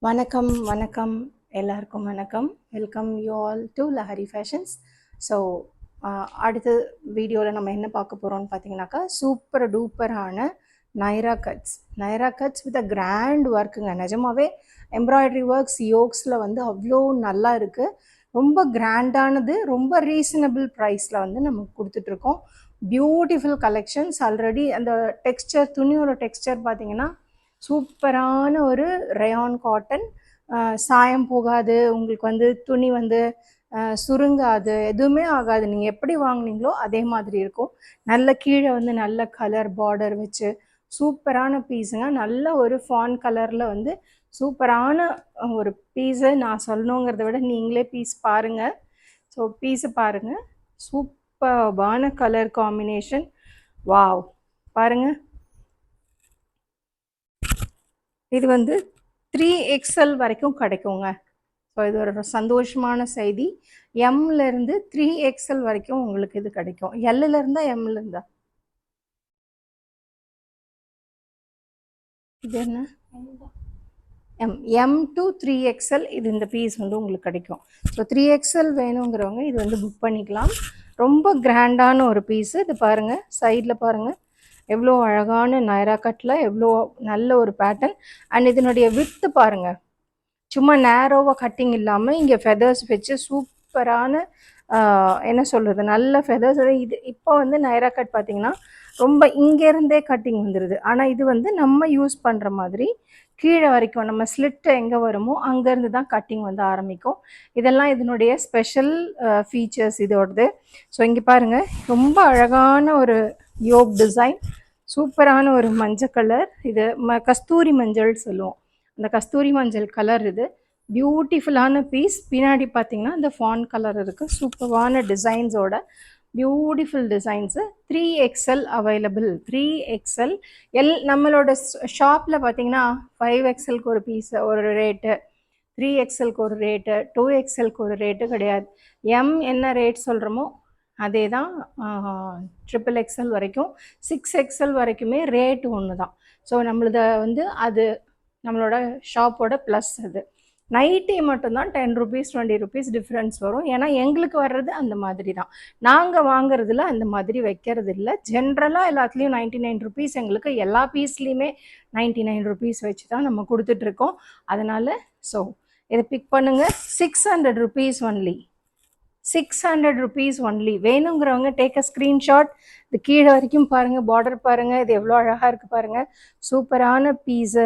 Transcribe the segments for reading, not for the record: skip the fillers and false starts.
வணக்கம் வணக்கம் எல்லாருக்கும் வணக்கம். Welcome you all to Lahari Fashions. So அடுத்த வீடியோவில் நம்ம என்ன பார்க்க போகிறோம்னு பார்த்தீங்கன்னாக்கா சூப்பர் டூப்பரான Naira cuts with a grand ஒர்க்குங்க. நிஜமாவே எம்ப்ராய்டரி ஒர்க்ஸ் யோக்ஸில் வந்து அவ்வளோ நல்லா இருக்குது. ரொம்ப கிராண்டானது, ரொம்ப ரீசனபிள் ப்ரைஸில் வந்து நம்ம கொடுத்துட்ருக்கோம். Beautiful collections. ஆல்ரெடி அந்த டெக்ஸ்சர், துணியோட டெக்ஸ்சர் பார்த்தீங்கன்னா சூப்பரான ஒரு ரயான் காட்டன். சாயம் போகாது, உங்களுக்கு வந்து துணி வந்து சுருங்காது, எதுவுமே ஆகாது. நீங்கள் எப்படி வாங்கினீங்களோ அதே மாதிரி இருக்கும். நல்ல கீழே வந்து நல்ல கலர் பார்டர் வச்சு சூப்பரான பீஸுங்க. நல்ல ஒரு ஃபான் கலரில் வந்து சூப்பரான ஒரு பீஸை நான் சொல்லணுங்கிறத விட நீங்களே பீஸ் பாருங்கள். ஸோ பீஸை பாருங்கள். சூப்பர்பான கலர் காம்பினேஷன். வாவ், பாருங்கள். இது வந்து 3XL வரைக்கும் கிடைக்குங்க. ஸோ இது ஒரு சந்தோஷமான செய்தி. எம்லேருந்து 3XL வரைக்கும் உங்களுக்கு இது கிடைக்கும். எல்லில் இருந்தா எம்மில் இருந்தா இது என்ன எம் டு 3XL இது இந்த பீஸ் வந்து உங்களுக்கு கிடைக்கும். ஸோ 3XL வேணுங்கிறவங்க இது வந்து புக் பண்ணிக்கலாம். ரொம்ப கிராண்டான ஒரு பீஸு. இது பாருங்கள், சைடில் பாருங்கள் எவ்வளோ அழகான நைரா கட்டில் எவ்வளோ நல்ல ஒரு பேட்டர்ன். அண்ட் இதனுடைய வித்து பாருங்கள், சும்மா நேரோவாக கட்டிங் இல்லாமல் இங்கே ஃபெதர்ஸ் வச்சு சூப்பரான என்ன சொல்கிறது, நல்ல ஃபெதர்ஸ். இது இப்போ வந்து நைரா கட் பார்த்திங்கன்னா ரொம்ப இங்கேருந்தே கட்டிங் வந்துடுது. ஆனால் இது வந்து நம்ம யூஸ் பண்ணுற மாதிரி கீழே வரைக்கும் நம்ம ஸ்லிட்டு எங்கே வருமோ அங்கேருந்து தான் கட்டிங் வந்து ஆரம்பிக்கும். இதெல்லாம் இதனுடைய ஸ்பெஷல் ஃபீச்சர்ஸ் இதோடது. ஸோ இங்கே பாருங்கள், ரொம்ப அழகான ஒரு யோக் டிசைன், சூப்பரான ஒரு மஞ்சள் கலர். இது கஸ்தூரி மஞ்சள் சொல்லுவோம், அந்த கஸ்தூரி மஞ்சள் கலர். இது பியூட்டிஃபுல்லான பீஸ். பின்னாடி பார்த்தீங்கன்னா இந்த ஃபான் கலர் இருக்குது. சூப்பரான டிசைன்ஸோட beautiful designs. 3XL available. 3XL நம்மளோட ஷாப்பில் பார்த்தீங்கன்னா 5XLக்கு ஒரு பீஸ் ஒரு ரேட்டு, 3XLக்கு ஒரு ரேட்டு, 2XLக்கு ஒரு ரேட்டு கிடையாது. எம் என்ன ரேட் சொல்கிறோமோ அதே தான் XXL வரைக்கும், 6XL வரைக்குமே ரேட்டு ஒன்று தான். ஸோ நம்மளது வந்து அது நம்மளோட ஷாப்போட ப்ளஸ். அது நைட்டி மட்டும்தான் 10 rupees 20 rupees டிஃப்ரென்ஸ் வரும். ஏன்னா எங்களுக்கு வர்றது அந்த மாதிரி தான். நாங்கள் வாங்குறதுல அந்த மாதிரி வைக்கிறது இல்லை. ஜென்ரலாக எல்லாத்துலேயும் 99 rupees, எங்களுக்கு எல்லா பீஸ்லேயுமே 99 rupees வச்சு தான் நம்ம கொடுத்துட்ருக்கோம். அதனால் ஸோ இதை பிக் பண்ணுங்கள். 600 rupees ஒன்லி. 600 rupees only. வேணுங்கிறவங்க டேக் அ ஸ்க்ரீன்ஷாட். இது கீழே வரைக்கும் பாருங்கள், பார்டர் பாருங்கள், இது எவ்வளோ அழகாக இருக்குது பாருங்கள். சூப்பரான பீஸு,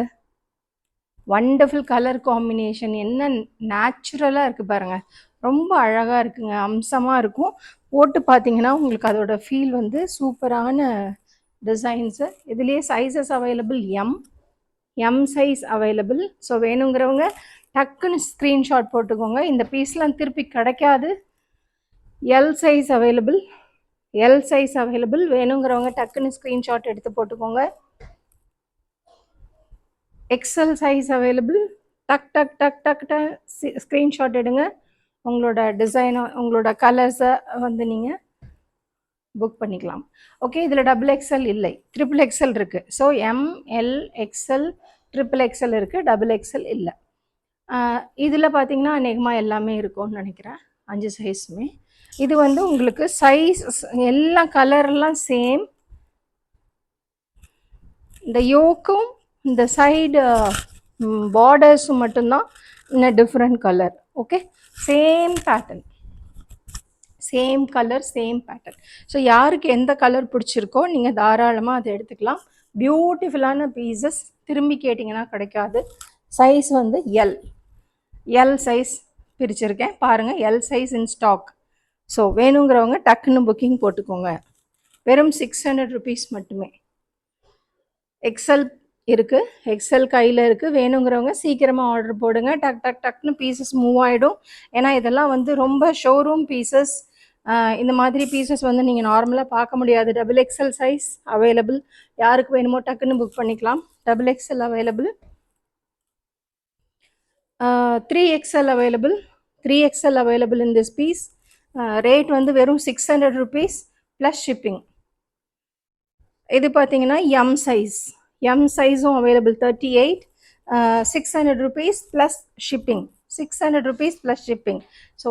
வண்டர்ஃபுல் கலர் காம்பினேஷன், என்ன நேச்சுரலாக இருக்குது பாருங்கள், ரொம்ப அழகாக இருக்குங்க, அம்சமாக இருக்கும். போட்டு பார்த்தீங்கன்னா உங்களுக்கு அதோட ஃபீல் வந்து சூப்பரான டிசைன்ஸு. இதுலேயே sizes available, M size available. So வேணுங்கிறவங்க டக்குன்னு ஸ்க்ரீன்ஷாட் போட்டுக்கோங்க. இந்த பீஸ்லாம் திருப்பி கிடைக்காது. L size available. வேணுங்கிறவங்க டக்குன்னு ஸ்க்ரீன்ஷாட் எடுத்து போட்டுக்கோங்க. XL size available. டக் ஸ்க்ரீன்ஷாட் எடுங்க. உங்களோட டிசைனை, உங்களோட கலர்ஸை வந்து நீங்கள் புக் பண்ணிக்கலாம். ஓகே, இதில் XXL இல்லை, XXL இருக்குது. ஸோ ML XL XXL இருக்குது, XXL இல்லை. இதில் பார்த்தீங்கன்னா அநேகமாக எல்லாமே இருக்கும்னு நினைக்கிறேன், 5 சைஸுமே. இது வந்து உங்களுக்கு சைஸ் எல்லா கலரெல்லாம் சேம். இந்த யோக்கும் இந்த சைடு பார்டர்ஸும் மட்டும்தான் இன்னும் different colour. Okay, same pattern, same colour, same pattern. So யாருக்கு எந்த கலர் பிடிச்சிருக்கோ நீங்கள் தாராளமாக அதை எடுத்துக்கலாம். பியூட்டிஃபுல்லான பீசஸ். திரும்பி கேட்டிங்கன்னா கிடைக்காது. சைஸ் வந்து எல் சைஸ் பிரிச்சிருக்கேன் பாருங்கள். L size in stock. So வேணுங்கிறவங்க டக்குன்னு புக்கிங் போட்டுக்கோங்க. வெறும் 600 rupees மட்டுமே. XL இருக்குது, XL கையில் இருக்குது. வேணுங்கிறவங்க சீக்கிரமாக ஆர்டர் போடுங்க. டக்குன்னு பீசஸ் மூவ் ஆகிடும். ஏன்னா இதெல்லாம் வந்து ரொம்ப ஷோரூம் பீசஸ். இந்த மாதிரி பீசஸ் வந்து நீங்கள் நார்மலாக பார்க்க முடியாது. XXL size available. யாருக்கு வேணுமோ டக்குன்னு புக் பண்ணிக்கலாம். XXL available. 3XL available. 3XL available in this piece. Rate வந்து வெறும் 600 rupees ப்ளஸ் ஷிப்பிங். இது பார்த்தீங்கன்னா எம் சைஸும் available. 38 600 rupees plus shipping. 600 rupees plus shipping. So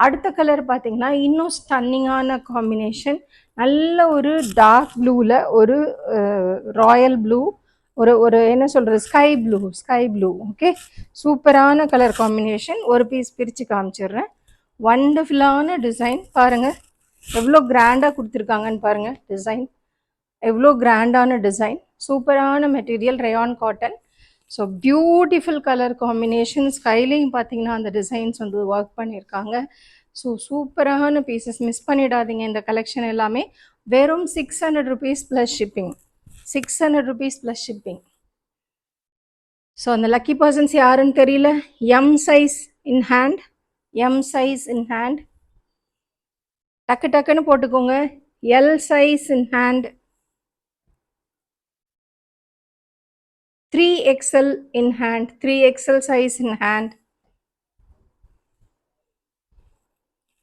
அடுத்த கலர் பார்த்தீங்கன்னா இன்னும் ஸ்டன்னிங்கான காம்பினேஷன். நல்ல ஒரு டார்க் ப்ளூவில் ஒரு ராயல் ப்ளூ, ஒரு ஒரு என்ன சொல்கிறது, ஸ்கை ப்ளூ. ஓகே, சூப்பரான கலர் காம்பினேஷன். ஒரு பீஸ் பிரித்து காமிச்சிடுறேன். வண்டர்ஃபுல்லான டிசைன் பாருங்கள், எவ்வளோ கிராண்டாக கொடுத்துருக்காங்கன்னு பாருங்கள். டிசைன் எவ்வளோ கிராண்டான டிசைன், சூப்பரான material, rayon cotton. So beautiful colour combination. ஸ்கைலையும் பார்த்தீங்கன்னா அந்த டிசைன்ஸ் வந்து ஒர்க் பண்ணியிருக்காங்க. ஸோ சூப்பரான பீசஸ், மிஸ் பண்ணிடாதீங்க இந்த கலெக்ஷன் எல்லாமே. வெறும் 600 rupees plus shipping. 600 rupees plus shipping. So அந்த லக்கி பர்சன்ஸ் யாருன்னு தெரியல. M size in hand, M size in hand, டக்கு டக்குன்னு போட்டுக்கோங்க. L size in hand, 3XL in hand, 3XL size in hand,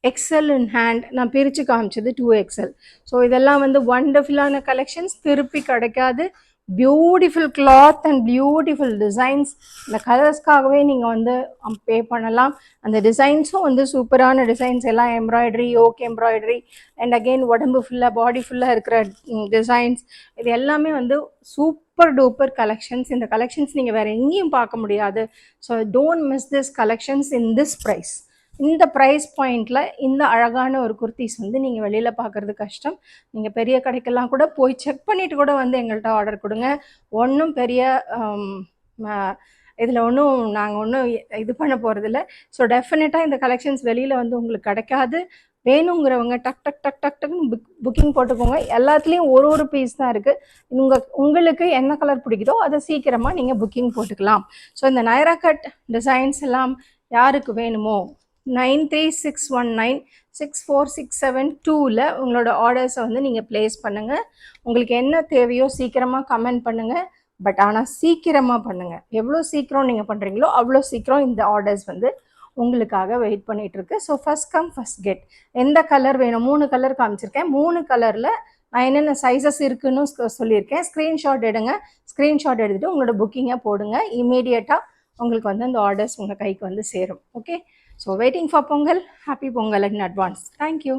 XL in hand. நான் பிரித்து காமிச்சது 2XL. So இதெல்லாம் வந்து வண்டர்ஃபுல்லான கலெக்ஷன்ஸ், திருப்பி கிடைக்காது. Beautiful cloth and beautiful designs. இந்த கலர்ஸ்க்காகவே நீங்கள் வந்து பே பண்ணலாம். அந்த டிசைன்ஸும் வந்து சூப்பரான டிசைன்ஸ், எல்லாம் embroidery, yoke embroidery and again உடம்பு ஃபுல்லாக, பாடி ஃபுல்லாக இருக்கிற டிசைன்ஸ். இது எல்லாமே வந்து சூப்பர் டூப்பர் கலெக்ஷன்ஸ். இந்த கலெக்ஷன்ஸ் நீங்கள் வேறு எங்கேயும் பார்க்க முடியாது. So don't miss this collections in this price. இந்த ப்ரைஸ் பாயிண்டில் இந்த அழகான ஒரு குர்த்திஸ் வந்து நீங்கள் வெளியில் பார்க்குறது கஷ்டம். நீங்கள் பெரிய கடைக்கெல்லாம் கூட போய் செக் பண்ணிவிட்டு கூட வந்து எங்கள்கிட்ட ஆர்டர் கொடுங்க. ஒன்றும் பெரிய இதில் ஒன்றும் நாங்கள் ஒன்றும் இது பண்ண போகிறதில்ல. ஸோ டெஃபினட்டாக இந்த கலெக்ஷன்ஸ் வெளியில் வந்து உங்களுக்கு கிடைக்காது. வேணுங்கிறவங்க டக் டக் டக் டக் டக்னு புக்கிங் போட்டுக்கோங்க. எல்லாத்துலேயும் ஒரு ஒரு பீஸ் தான் இருக்குது. உங்களுக்கு என்ன கலர் பிடிக்குதோ அதை சீக்கிரமாக நீங்கள் புக்கிங் போட்டுக்கலாம். ஸோ இந்த நைரா கட் டிசைன்ஸ் எல்லாம் யாருக்கு வேணுமோ 9361964672 உங்களோட ஆர்டர்ஸை வந்து நீங்கள் ப்ளேஸ் பண்ணுங்கள். உங்களுக்கு என்ன தேவையோ சீக்கிரமாக கமெண்ட் பண்ணுங்கள். பட் ஆனால் சீக்கிரமாக பண்ணுங்கள். எவ்வளோ சீக்கிரம் நீங்கள் பண்ணுறீங்களோ அவ்வளோ சீக்கிரம் இந்த ஆர்டர்ஸ் வந்து உங்களுக்காக வெயிட் பண்ணிகிட்ருக்கு. So first come first get. எந்த கலர் வேணும், 3 கலர் காமிச்சிருக்கேன். 3 கலரில் நான் என்னென்ன சைஸஸ் இருக்குன்னு சொல்லியிருக்கேன். ஸ்க்ரீன்ஷாட் எடுங்க. ஸ்க்ரீன்ஷாட் எடுத்துகிட்டு உங்களோட புக்கிங்கை போடுங்க. இமீடியட்டாக உங்களுக்கு வந்து அந்த ஆர்டர்ஸ் உங்கள் கைக்கு வந்து சேரும். Okay, so waiting for Pongal. Happy Pongal in advance. Thank you.